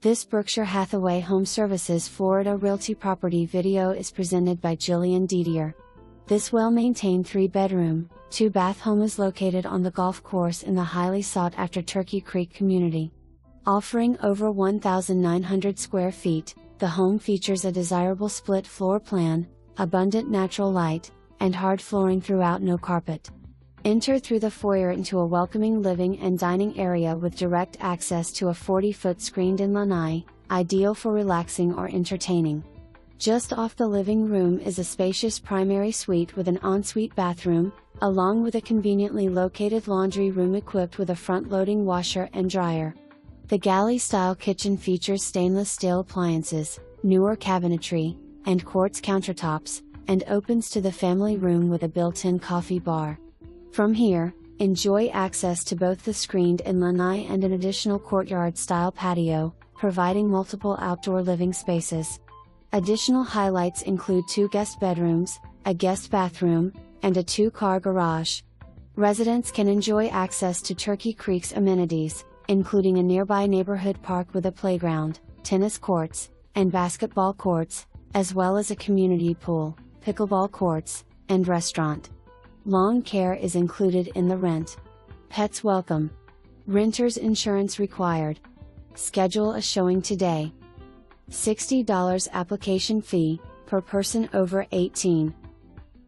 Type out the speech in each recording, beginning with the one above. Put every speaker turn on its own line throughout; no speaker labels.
This Berkshire Hathaway HomeServices Florida Realty property video is presented by Jillian Didier. This well-maintained 3-bedroom, 2-bath home is located on the golf course in the highly sought-after Turkey Creek community. Offering over 1,900 square feet, the home features a desirable split floor plan, abundant natural light, and hard flooring throughout, no carpet. Enter through the foyer into a welcoming living and dining area with direct access to a 40-foot screened-in lanai, ideal for relaxing or entertaining. Just off the living room is a spacious primary suite with an ensuite bathroom, along with a conveniently located laundry room equipped with a front-loading washer and dryer. The galley-style kitchen features stainless steel appliances, newer cabinetry, and quartz countertops, and opens to the family room with a built-in coffee bar. From here, enjoy access to both the screened-in lanai and an additional courtyard-style patio, providing multiple outdoor living spaces. Additional highlights include 2 guest bedrooms, a guest bathroom, and a 2-car garage. Residents can enjoy access to Turkey Creek's amenities, including a nearby neighborhood park with a playground, tennis courts, and basketball courts, as well as a community pool, pickleball courts, and restaurant. Lawn care is included in the rent. Pets welcome. Renter's insurance required. Schedule a showing today. $60 application fee, per person over 18.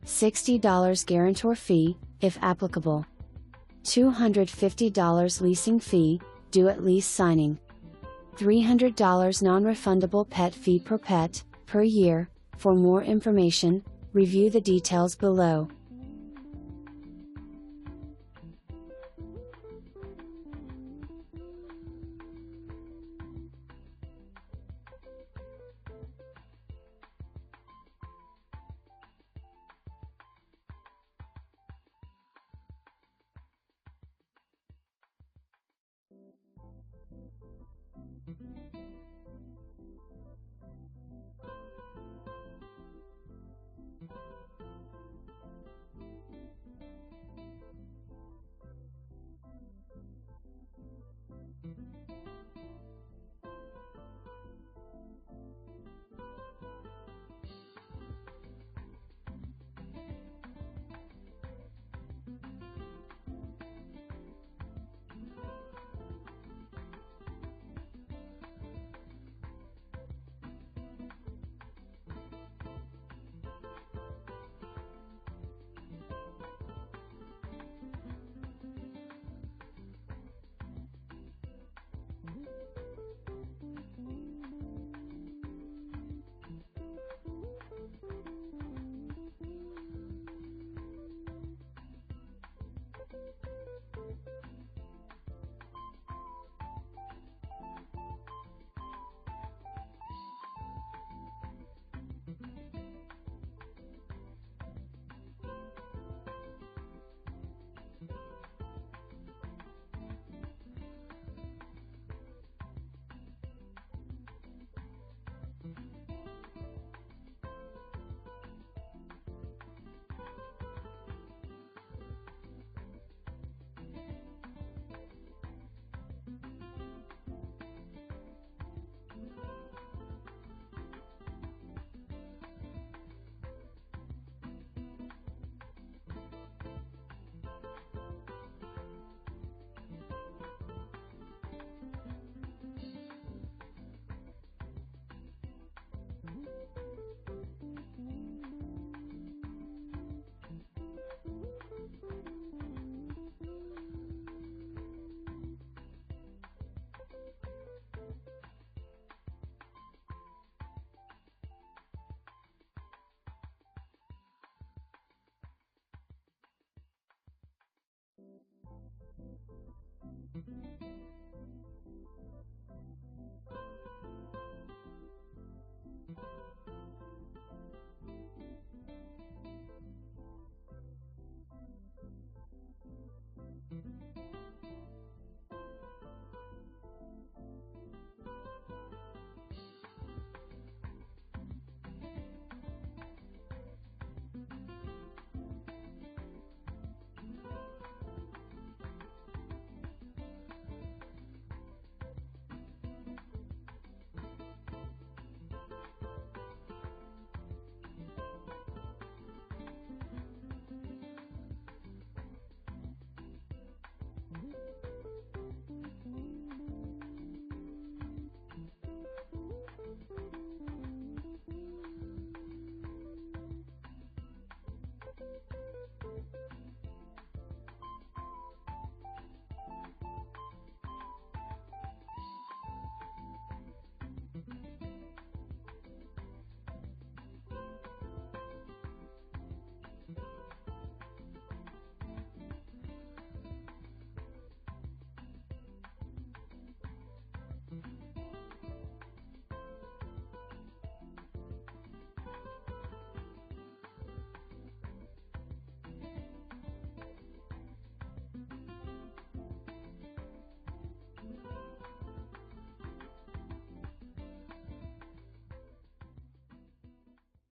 $60 guarantor fee, if applicable. $250 leasing fee, due at lease signing. $300 non-refundable pet fee per pet, per year. For more information, review the details below.